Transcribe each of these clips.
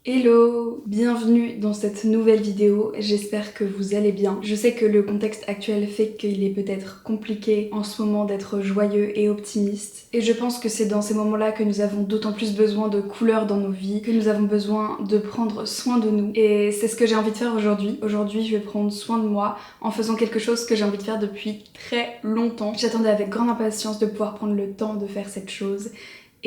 Hello, bienvenue dans cette nouvelle vidéo, j'espère que vous allez bien. Je sais que le contexte actuel fait qu'il est peut-être compliqué en ce moment d'être joyeux et optimiste. Et je pense que c'est dans ces moments-là que nous avons d'autant plus besoin de couleurs dans nos vies, que nous avons besoin de prendre soin de nous. Et c'est ce que j'ai envie de faire aujourd'hui. Aujourd'hui, je vais prendre soin de moi en faisant quelque chose que j'ai envie de faire depuis très longtemps. J'attendais avec grande impatience de pouvoir prendre le temps de faire cette chose.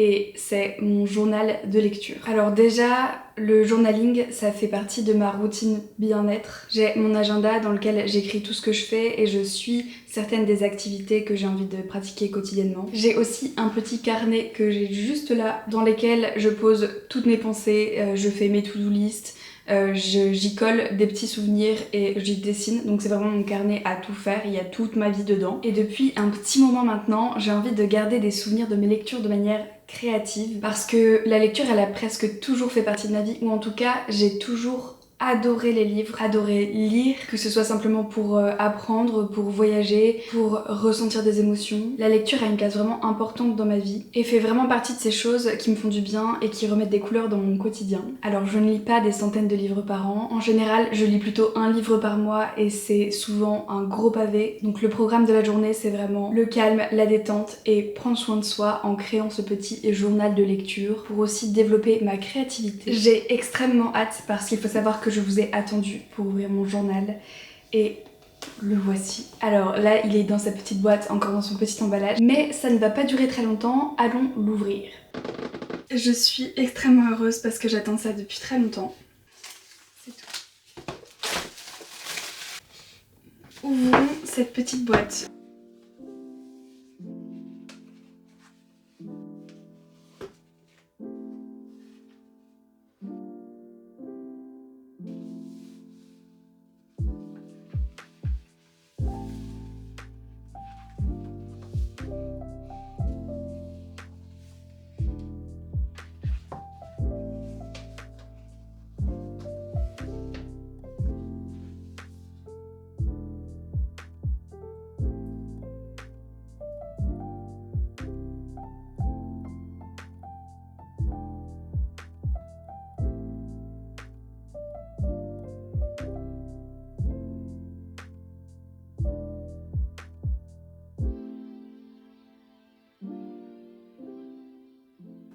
Et c'est mon journal de lecture. Alors déjà, le journaling, ça fait partie de ma routine bien-être. J'ai mon agenda dans lequel j'écris tout ce que je fais et je suis certaines des activités que j'ai envie de pratiquer quotidiennement. J'ai aussi un petit carnet que j'ai juste là, dans lequel je pose toutes mes pensées, je fais mes to-do list, j'y colle des petits souvenirs et j'y dessine, donc c'est vraiment mon carnet à tout faire, il y a toute ma vie dedans. Et depuis un petit moment maintenant, j'ai envie de garder des souvenirs de mes lectures de manière créative parce que la lecture elle a presque toujours fait partie de ma vie, ou en tout cas j'ai toujours adoré les livres, adoré lire, que ce soit simplement pour apprendre, pour voyager, pour ressentir des émotions. La lecture a une place vraiment importante dans ma vie et fait vraiment partie de ces choses qui me font du bien et qui remettent des couleurs dans mon quotidien. Alors je ne lis pas des centaines de livres par an, en général je lis plutôt un livre par mois et c'est souvent un gros pavé. Donc le programme de la journée c'est vraiment le calme, la détente et prendre soin de soi en créant ce petit journal de lecture pour aussi développer ma créativité. J'ai extrêmement hâte parce qu'il faut savoir que je vous ai attendu pour ouvrir mon journal et le voici. Alors là il est dans sa petite boîte, encore dans son petit emballage, mais ça ne va pas durer très longtemps, allons l'ouvrir. Je suis extrêmement heureuse parce que j'attends ça depuis très longtemps. C'est tout. Ouvrons cette petite boîte.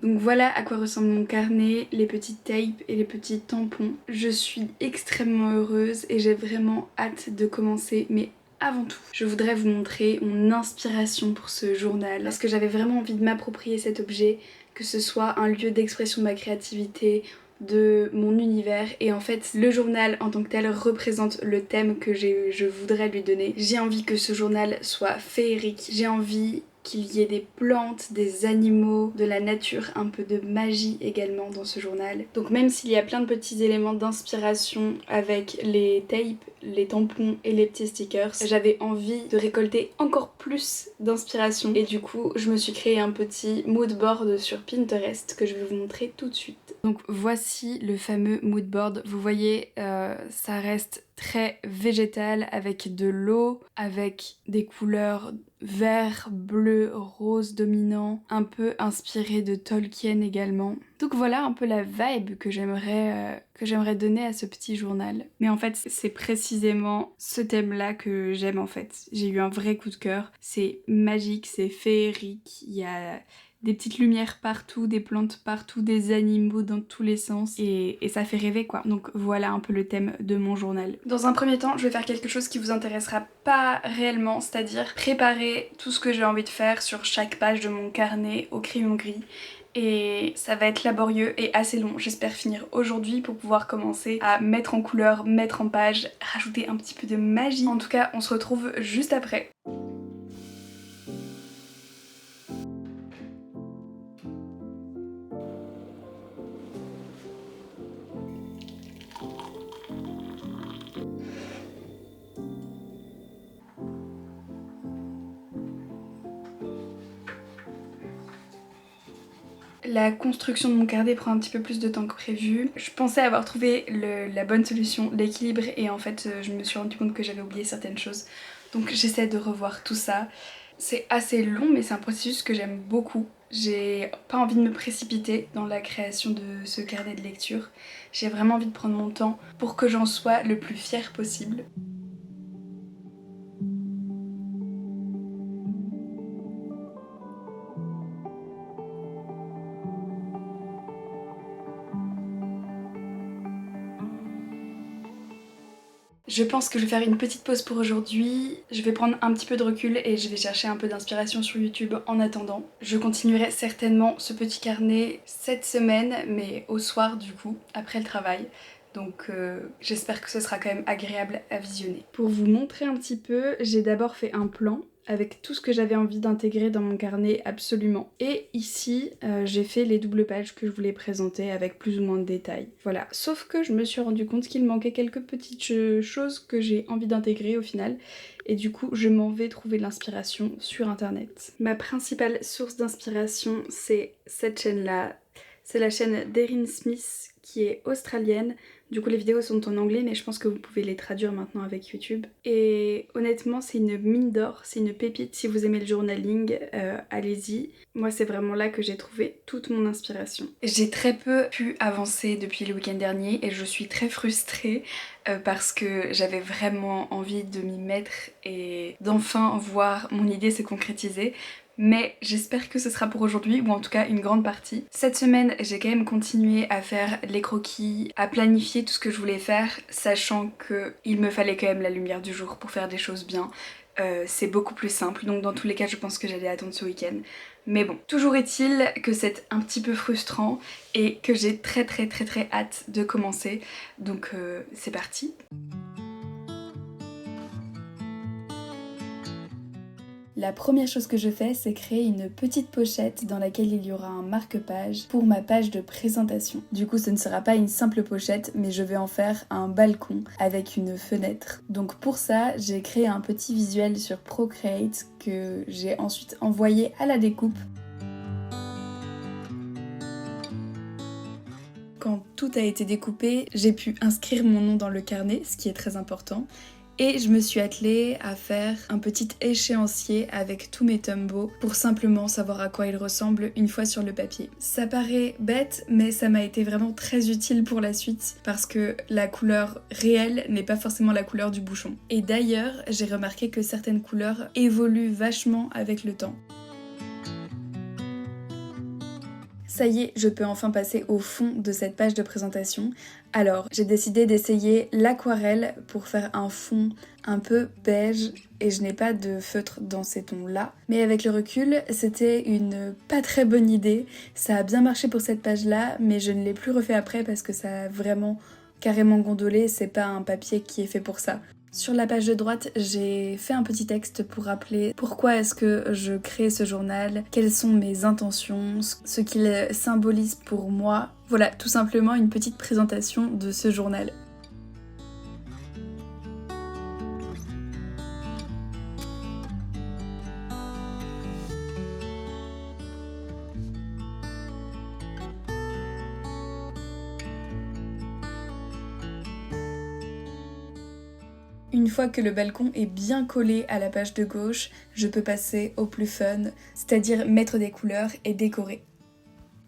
Donc voilà à quoi ressemble mon carnet, les petites tapes et les petits tampons. Je suis extrêmement heureuse et j'ai vraiment hâte de commencer, mais avant tout, je voudrais vous montrer mon inspiration pour ce journal parce que j'avais vraiment envie de m'approprier cet objet, que ce soit un lieu d'expression de ma créativité, de mon univers, et en fait le journal en tant que tel représente le thème que je voudrais lui donner. J'ai envie que ce journal soit féerique, j'ai envie qu'il y ait des plantes, des animaux, de la nature, un peu de magie également dans ce journal. Donc même s'il y a plein de petits éléments d'inspiration avec les tapes, les tampons et les petits stickers, j'avais envie de récolter encore plus d'inspiration et du coup je me suis créé un petit mood board sur Pinterest que je vais vous montrer tout de suite. Donc voici le fameux mood board, vous voyez ça reste très végétal avec de l'eau, avec des couleurs vert, bleu, rose dominant, un peu inspiré de Tolkien également. Donc voilà un peu la vibe que j'aimerais donner à ce petit journal. Mais en fait c'est précisément ce thème-là que j'aime en fait. J'ai eu un vrai coup de cœur. C'est magique, c'est féerique, il y a des petites lumières partout, des plantes partout, des animaux dans tous les sens et ça fait rêver quoi. Donc voilà un peu le thème de mon journal. Dans un premier temps, je vais faire quelque chose qui vous intéressera pas réellement, c'est-à-dire préparer tout ce que j'ai envie de faire sur chaque page de mon carnet au crayon gris. Et ça va être laborieux et assez long. J'espère finir aujourd'hui pour pouvoir commencer à mettre en couleur, mettre en page, rajouter un petit peu de magie. En tout cas, on se retrouve juste après. La construction de mon carnet prend un petit peu plus de temps que prévu. Je pensais avoir trouvé la bonne solution, l'équilibre, et en fait je me suis rendu compte que j'avais oublié certaines choses. Donc j'essaie de revoir tout ça. C'est assez long mais c'est un processus que j'aime beaucoup. J'ai pas envie de me précipiter dans la création de ce carnet de lecture. J'ai vraiment envie de prendre mon temps pour que j'en sois le plus fière possible. Je pense que je vais faire une petite pause pour aujourd'hui. Je vais prendre un petit peu de recul et je vais chercher un peu d'inspiration sur YouTube en attendant. Je continuerai certainement ce petit carnet cette semaine, mais au soir du coup, après le travail. Donc j'espère que ce sera quand même agréable à visionner. Pour vous montrer un petit peu, j'ai d'abord fait un plan avec tout ce que j'avais envie d'intégrer dans mon carnet absolument. Et ici, j'ai fait les doubles pages que je voulais présenter avec plus ou moins de détails. Voilà, sauf que je me suis rendu compte qu'il manquait quelques petites choses que j'ai envie d'intégrer au final. Et du coup, je m'en vais trouver l'inspiration sur internet. Ma principale source d'inspiration, c'est cette chaîne-là. C'est la chaîne d'Erin Smith qui est australienne. Du coup les vidéos sont en anglais mais je pense que vous pouvez les traduire maintenant avec YouTube. Et honnêtement c'est une mine d'or, c'est une pépite. Si vous aimez le journaling, allez-y. Moi c'est vraiment là que j'ai trouvé toute mon inspiration. J'ai très peu pu avancer depuis le week-end dernier et je suis très frustrée parce que j'avais vraiment envie de m'y mettre et d'enfin voir mon idée se concrétiser. Mais j'espère que ce sera pour aujourd'hui, ou en tout cas une grande partie. Cette semaine, j'ai quand même continué à faire les croquis, à planifier tout ce que je voulais faire, sachant qu'il me fallait quand même la lumière du jour pour faire des choses bien. C'est beaucoup plus simple, donc dans tous les cas, je pense que j'allais attendre ce week-end. Mais bon, toujours est-il que c'est un petit peu frustrant et que j'ai très hâte de commencer. Donc c'est parti. La première chose que je fais, c'est créer une petite pochette dans laquelle il y aura un marque-page pour ma page de présentation. Du coup, ce ne sera pas une simple pochette, mais je vais en faire un balcon avec une fenêtre. Donc pour ça, j'ai créé un petit visuel sur Procreate que j'ai ensuite envoyé à la découpe. Quand tout a été découpé, j'ai pu inscrire mon nom dans le carnet, ce qui est très important. Et je me suis attelée à faire un petit échéancier avec tous mes Tombow pour simplement savoir à quoi ils ressemblent une fois sur le papier. Ça paraît bête, mais ça m'a été vraiment très utile pour la suite parce que la couleur réelle n'est pas forcément la couleur du bouchon. Et d'ailleurs, j'ai remarqué que certaines couleurs évoluent vachement avec le temps. Ça y est, je peux enfin passer au fond de cette page de présentation. Alors, j'ai décidé d'essayer l'aquarelle pour faire un fond un peu beige et je n'ai pas de feutre dans ces tons-là. Mais avec le recul, c'était une pas très bonne idée. Ça a bien marché pour cette page-là, mais je ne l'ai plus refait après parce que ça a vraiment carrément gondolé. C'est pas un papier qui est fait pour ça. Sur la page de droite, j'ai fait un petit texte pour rappeler pourquoi est-ce que je crée ce journal, quelles sont mes intentions, ce qu'il symbolise pour moi. Voilà, tout simplement une petite présentation de ce journal. Une fois que le balcon est bien collé à la page de gauche, je peux passer au plus fun, c'est-à-dire mettre des couleurs et décorer.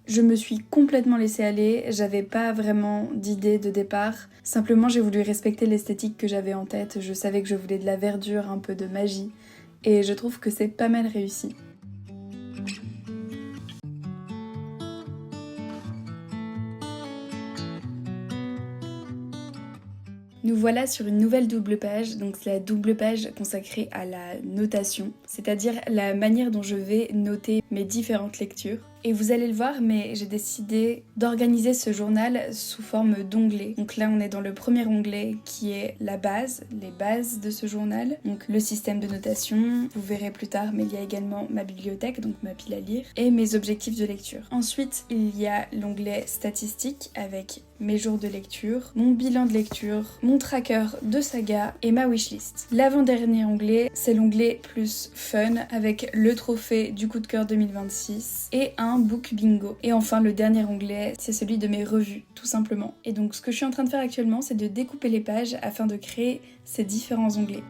Je me suis complètement laissée aller, j'avais pas vraiment d'idée de départ, simplement j'ai voulu respecter l'esthétique que j'avais en tête, je savais que je voulais de la verdure, un peu de magie, et je trouve que c'est pas mal réussi. Nous voilà sur une nouvelle double page, donc c'est la double page consacrée à la notation, c'est-à-dire la manière dont je vais noter mes différentes lectures. Et vous allez le voir, mais j'ai décidé d'organiser ce journal sous forme d'onglets. Donc là, on est dans le premier onglet qui est la base, les bases de ce journal. Donc le système de notation, vous verrez plus tard, mais il y a également ma bibliothèque, donc ma pile à lire, et mes objectifs de lecture. Ensuite, il y a l'onglet statistiques avec mes jours de lecture, mon bilan de lecture, mon tracker de saga et ma wishlist. L'avant-dernier onglet, c'est l'onglet plus fun avec le trophée du coup de cœur 2026 et un book bingo. Et enfin, le dernier onglet, c'est celui de mes revues, tout simplement. Et donc, ce que je suis en train de faire actuellement, c'est de découper les pages afin de créer ces différents onglets.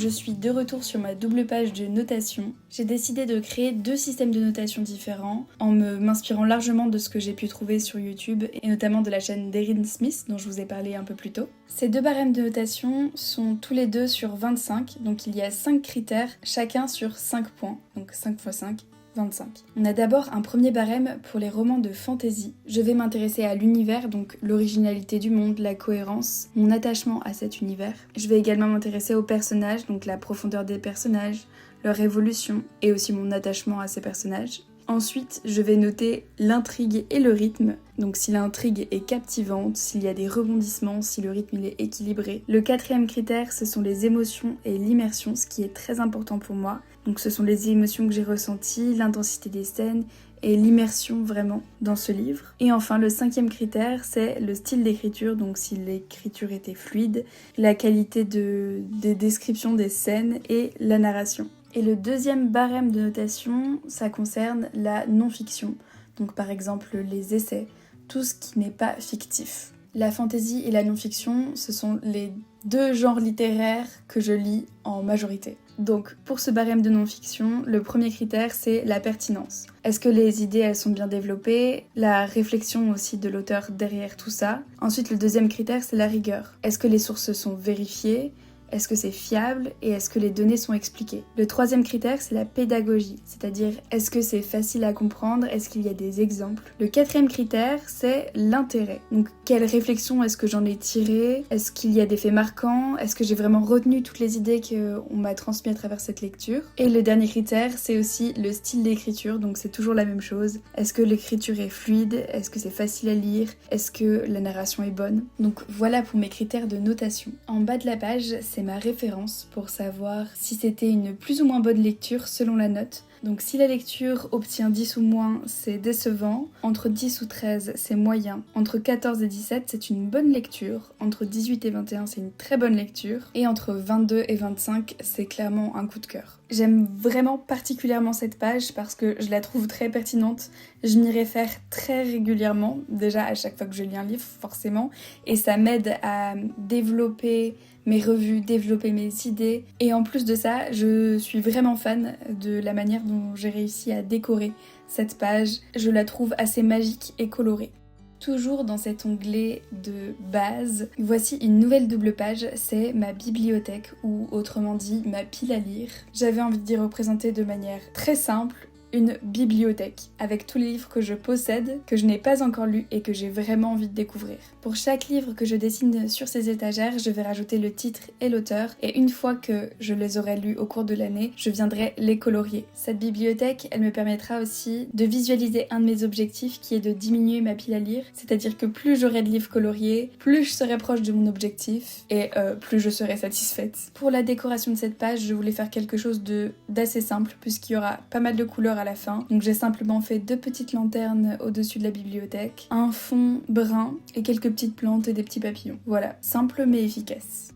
je suis de retour sur ma double page de notation. J'ai décidé de créer 2 systèmes de notation différents en m'inspirant largement de ce que j'ai pu trouver sur YouTube et notamment de la chaîne d'Erin Smith dont je vous ai parlé un peu plus tôt. Ces 2 barèmes de notation sont tous les deux sur 25, donc il y a 5 critères, chacun sur 5 points, donc 5 x 5. 25. On a d'abord un premier barème pour les romans de fantasy. Je vais m'intéresser à l'univers, donc l'originalité du monde, la cohérence, mon attachement à cet univers. Je vais également m'intéresser aux personnages, donc la profondeur des personnages, leur évolution et aussi mon attachement à ces personnages. Ensuite, je vais noter l'intrigue et le rythme, donc si l'intrigue est captivante, s'il y a des rebondissements, si le rythme il est équilibré. Le 4e critère, ce sont les émotions et l'immersion, ce qui est très important pour moi. Donc ce sont les émotions que j'ai ressenties, l'intensité des scènes et l'immersion vraiment dans ce livre. Et enfin, le 5e critère, c'est le style d'écriture, donc si l'écriture était fluide, la qualité des descriptions des scènes et la narration. Et le 2e barème de notation, ça concerne la non-fiction. Donc par exemple les essais, tout ce qui n'est pas fictif. La fantasy et la non-fiction, ce sont les 2 genres littéraires que je lis en majorité. Donc pour ce barème de non-fiction, le premier critère c'est la pertinence. Est-ce que les idées elles sont bien développées? La réflexion aussi de l'auteur derrière tout ça. Ensuite le 2e critère c'est la rigueur. Est-ce que les sources sont vérifiées? Est-ce que c'est fiable et est-ce que les données sont expliquées? Le 3e critère, c'est la pédagogie, c'est-à-dire est-ce que c'est facile à comprendre, est-ce qu'il y a des exemples? Le 4e critère, c'est l'intérêt. Donc quelle réflexion est-ce que j'en ai tiré? Est-ce qu'il y a des faits marquants? Est-ce que j'ai vraiment retenu toutes les idées qu'on m'a transmises à travers cette lecture? Et le dernier critère, c'est aussi le style d'écriture, donc c'est toujours la même chose. Est-ce que l'écriture est fluide? Est-ce que c'est facile à lire? Est-ce que la narration est bonne? Donc voilà pour mes critères de notation. En bas de la page, c'est ma référence pour savoir si c'était une plus ou moins bonne lecture selon la note. Donc si la lecture obtient 10 ou moins, c'est décevant. Entre 10 ou 13, c'est moyen. Entre 14 et 17, c'est une bonne lecture. Entre 18 et 21, c'est une très bonne lecture. Et entre 22 et 25, c'est clairement un coup de cœur. J'aime vraiment particulièrement cette page parce que je la trouve très pertinente. Je m'y réfère très régulièrement, déjà à chaque fois que je lis un livre, forcément. Et ça m'aide à développer mes revues, développer mes idées. Et en plus de ça, je suis vraiment fan de la manière dont j'ai réussi à décorer cette page. Je la trouve assez magique et colorée. Toujours dans cet onglet de base, voici une nouvelle double page, c'est ma bibliothèque ou autrement dit ma pile à lire. J'avais envie d'y représenter de manière très simple une bibliothèque avec tous les livres que je possède, que je n'ai pas encore lus et que j'ai vraiment envie de découvrir. Pour chaque livre que je dessine sur ces étagères, je vais rajouter le titre et l'auteur et une fois que je les aurai lus au cours de l'année, je viendrai les colorier. Cette bibliothèque, elle me permettra aussi de visualiser un de mes objectifs qui est de diminuer ma pile à lire, c'est-à-dire que plus j'aurai de livres coloriés, plus je serai proche de mon objectif et plus je serai satisfaite. Pour la décoration de cette page, je voulais faire quelque chose d'assez simple puisqu'il y aura pas mal de couleurs à la fin. Donc j'ai simplement fait 2 petites lanternes au-dessus de la bibliothèque, un fond brun et quelques petites plantes et des petits papillons. Voilà, simple mais efficace.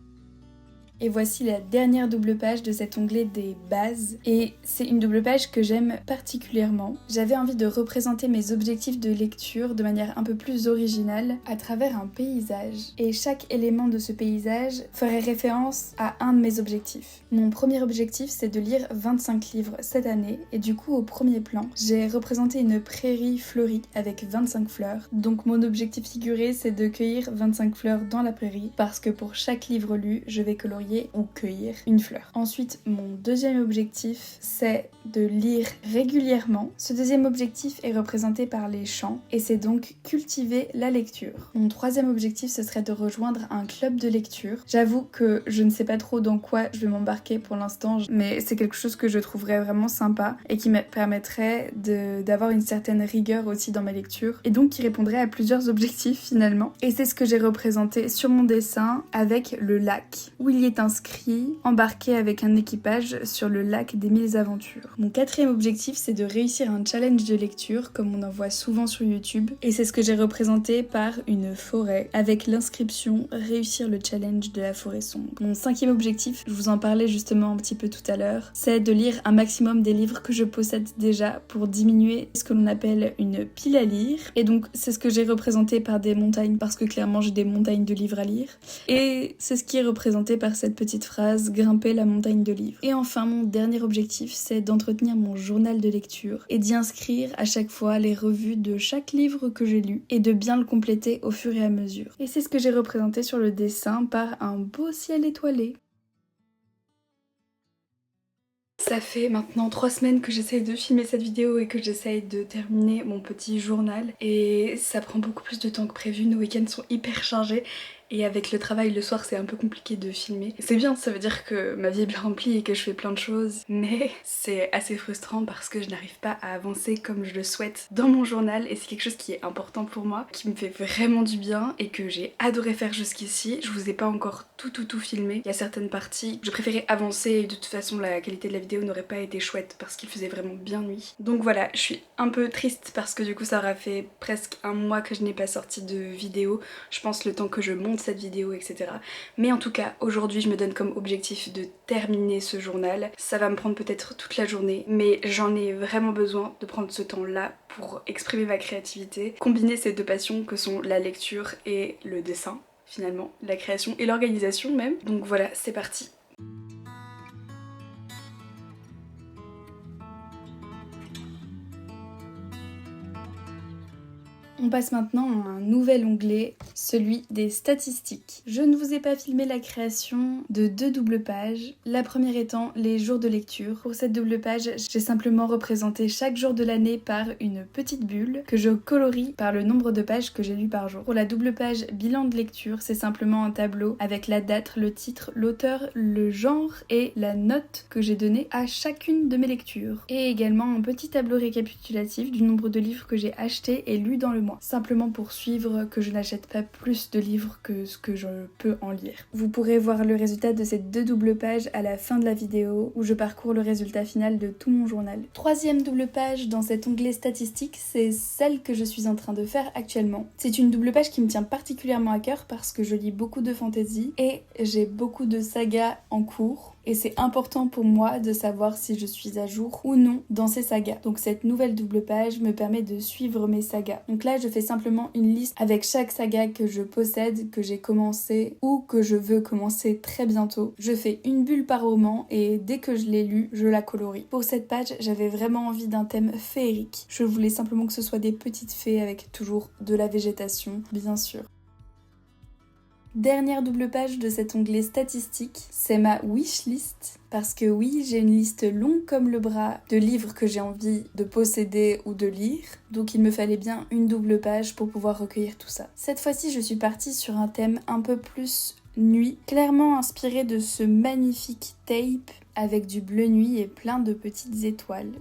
Et voici la dernière double page de cet onglet des bases. Et c'est une double page que j'aime particulièrement. J'avais envie de représenter mes objectifs de lecture de manière un peu plus originale à travers un paysage. Et chaque élément de ce paysage ferait référence à un de mes objectifs. Mon premier objectif, c'est de lire 25 livres cette année. Et du coup, au premier plan, j'ai représenté une prairie fleurie avec 25 fleurs. Donc mon objectif figuré, c'est de cueillir 25 fleurs dans la prairie. Parce que pour chaque livre lu, je vais colorier ou cueillir une fleur. Ensuite, mon deuxième objectif, c'est de lire régulièrement. Ce deuxième objectif est représenté par les chants et c'est donc cultiver la lecture. Mon troisième objectif, ce serait de rejoindre un club de lecture. J'avoue que je ne sais pas trop dans quoi je vais m'embarquer pour l'instant, mais c'est quelque chose que je trouverais vraiment sympa et qui me permettrait d'avoir une certaine rigueur aussi dans ma lecture et donc qui répondrait à plusieurs objectifs finalement. Et c'est ce que j'ai représenté sur mon dessin avec le lac, où il y est inscrit « Embarqué avec un équipage sur le lac des 1000 aventures ». Mon quatrième objectif, c'est de réussir un challenge de lecture, comme on en voit souvent sur YouTube. Et c'est ce que j'ai représenté par une forêt, avec l'inscription « Réussir le challenge de la forêt sombre ». Mon cinquième objectif, je vous en parlais justement un petit peu tout à l'heure, c'est de lire un maximum des livres que je possède déjà pour diminuer ce que l'on appelle une pile à lire. Et donc, c'est ce que j'ai représenté par des montagnes, parce que clairement, j'ai des montagnes de livres à lire. Et c'est ce qui est représenté par cette cette petite phrase, grimper la montagne de livres. Et enfin, mon dernier objectif, c'est d'entretenir mon journal de lecture et d'y inscrire à chaque fois les revues de chaque livre que j'ai lu et de bien le compléter au fur et à mesure. Et c'est ce que j'ai représenté sur le dessin par un beau ciel étoilé. Ça fait maintenant 3 semaines que j'essaye de filmer cette vidéo et que j'essaye de terminer mon petit journal et ça prend beaucoup plus de temps que prévu, nos week-ends sont hyper chargés et avec le travail le soir c'est un peu compliqué de filmer. C'est bien, ça veut dire que ma vie est bien remplie et que je fais plein de choses, mais c'est assez frustrant parce que je n'arrive pas à avancer comme je le souhaite dans mon journal et c'est quelque chose qui est important pour moi, qui me fait vraiment du bien et que j'ai adoré faire jusqu'ici. Je vous ai pas encore tout filmé, il y a certaines parties je préférais avancer et de toute façon la qualité de la vidéo n'aurait pas été chouette parce qu'il faisait vraiment bien nuit. Donc voilà, je suis un peu triste parce que du coup ça aura fait presque un mois que je n'ai pas sorti de vidéo, je pense le temps que je monte cette vidéo, etc. Mais en tout cas, aujourd'hui je me donne comme objectif de terminer ce journal. Ça va me prendre peut-être toute la journée, mais j'en ai vraiment besoin de prendre ce temps-là pour exprimer ma créativité, combiner ces deux passions que sont la lecture et le dessin, finalement, la création et l'organisation même. Donc voilà, c'est parti. On passe maintenant à un nouvel onglet, celui des statistiques. Je ne vous ai pas filmé la création de 2 doubles pages, la première étant les jours de lecture. Pour cette double page, j'ai simplement représenté chaque jour de l'année par une petite bulle que je colorie par le nombre de pages que j'ai lues par jour. Pour la double page bilan de lecture, c'est simplement un tableau avec la date, le titre, l'auteur, le genre et la note que j'ai donnée à chacune de mes lectures. Et également un petit tableau récapitulatif du nombre de livres que j'ai achetés et lus dans le mois, simplement pour suivre que je n'achète pas plus de livres que ce que je peux en lire. Vous pourrez voir le résultat de ces 2 doubles pages à la fin de la vidéo où je parcours le résultat final de tout mon journal. Troisième double page dans cet onglet statistiques, c'est celle que je suis en train de faire actuellement. C'est une double page qui me tient particulièrement à cœur parce que je lis beaucoup de fantasy et j'ai beaucoup de sagas en cours. Et c'est important pour moi de savoir si je suis à jour ou non dans ces sagas. Donc cette nouvelle double page me permet de suivre mes sagas. Donc là je fais simplement une liste avec chaque saga que je possède, que j'ai commencé ou que je veux commencer très bientôt. Je fais une bulle par roman et dès que je l'ai lu, je la colorie. Pour cette page, j'avais vraiment envie d'un thème féerique. Je voulais simplement que ce soit des petites fées avec toujours de la végétation, bien sûr. Dernière double page de cet onglet statistiques, c'est ma wishlist. Parce que oui, j'ai une liste longue comme le bras de livres que j'ai envie de posséder ou de lire. Donc il me fallait bien une double page pour pouvoir recueillir tout ça. Cette fois-ci, je suis partie sur un thème un peu plus nuit, clairement inspiré de ce magnifique tape avec du bleu nuit et plein de petites étoiles.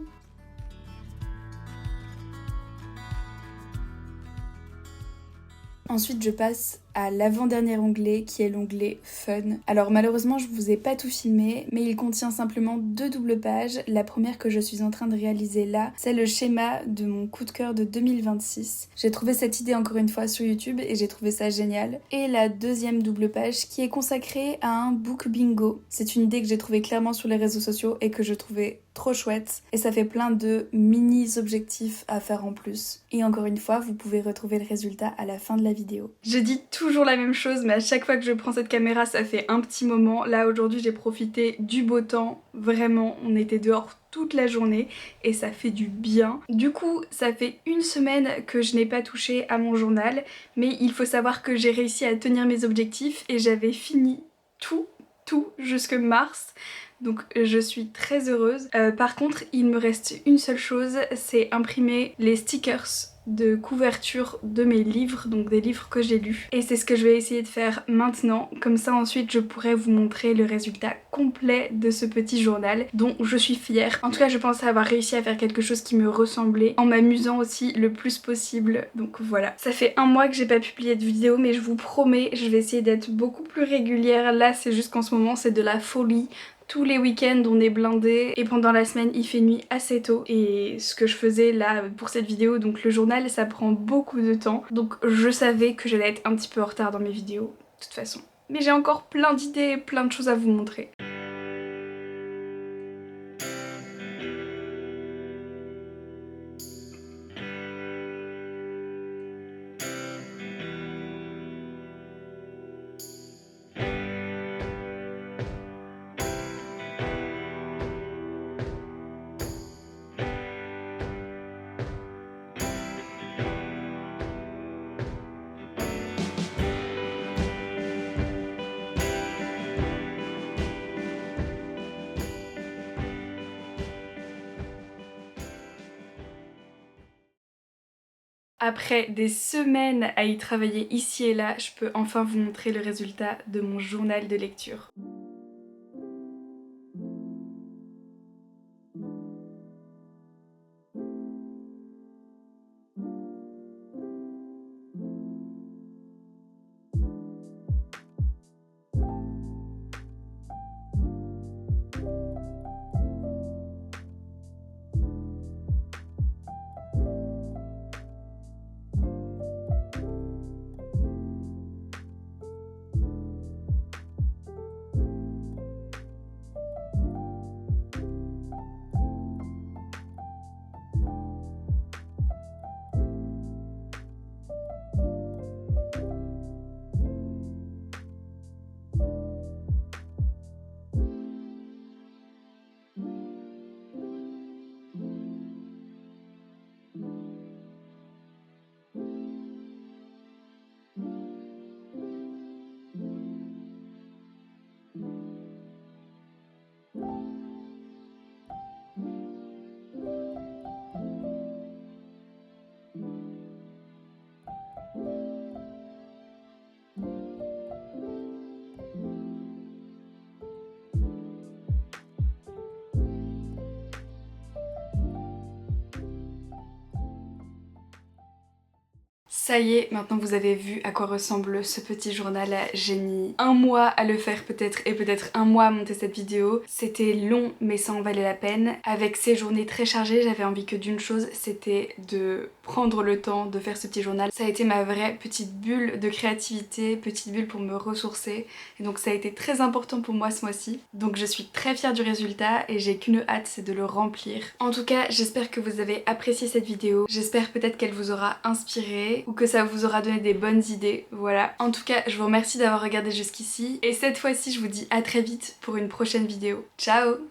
Ensuite, je passe à l'avant-dernier onglet qui est l'onglet Fun. Alors malheureusement, je vous ai pas tout filmé, mais il contient simplement 2 doubles pages. La première que je suis en train de réaliser là, c'est le schéma de mon coup de cœur de 2026. J'ai trouvé cette idée encore une fois sur YouTube et j'ai trouvé ça génial. Et la deuxième double page qui est consacrée à un book bingo. C'est une idée que j'ai trouvée clairement sur les réseaux sociaux et que je trouvais trop chouette. Et ça fait plein de mini-objectifs à faire en plus. Et encore une fois, vous pouvez retrouver le résultat à la fin de la vidéo. Je dis toujours la même chose, mais à chaque fois que je prends cette caméra, ça fait un petit moment. Là, aujourd'hui, j'ai profité du beau temps. Vraiment, on était dehors toute la journée et ça fait du bien. Du coup, ça fait une semaine que je n'ai pas touché à mon journal, mais il faut savoir que j'ai réussi à tenir mes objectifs et j'avais fini tout jusque mars. Donc je suis très heureuse. Par contre, il me reste une seule chose, c'est imprimer les stickers de couverture de mes livres, donc des livres que j'ai lus. Et c'est ce que je vais essayer de faire maintenant, comme ça ensuite je pourrai vous montrer le résultat complet de ce petit journal dont je suis fière. En tout cas, je pense avoir réussi à faire quelque chose qui me ressemblait, en m'amusant aussi le plus possible. Donc voilà. Ça fait un mois que j'ai pas publié de vidéo, mais je vous promets, je vais essayer d'être beaucoup plus régulière. Là, c'est juste qu'en ce moment, c'est de la folie. Tous les week-ends on est blindés et pendant la semaine il fait nuit assez tôt et ce que je faisais là pour cette vidéo, donc le journal, ça prend beaucoup de temps, donc je savais que j'allais être un petit peu en retard dans mes vidéos de toute façon. Mais j'ai encore plein d'idées, plein de choses à vous montrer. Après des semaines à y travailler ici et là, je peux enfin vous montrer le résultat de mon journal de lecture. Ça y est, maintenant vous avez vu à quoi ressemble ce petit journal. J'ai mis un mois à le faire peut-être et peut-être un mois à monter cette vidéo. C'était long mais ça en valait la peine. Avec ces journées très chargées, j'avais envie que d'une chose, c'était de prendre le temps de faire ce petit journal. Ça a été ma vraie petite bulle de créativité, petite bulle pour me ressourcer. Et donc ça a été très important pour moi ce mois-ci. Donc je suis très fière du résultat et j'ai qu'une hâte, c'est de le remplir. En tout cas, j'espère que vous avez apprécié cette vidéo. J'espère peut-être qu'elle vous aura inspiré ou que ça vous aura donné des bonnes idées, voilà. En tout cas, je vous remercie d'avoir regardé jusqu'ici et cette fois-ci, je vous dis à très vite pour une prochaine vidéo. Ciao!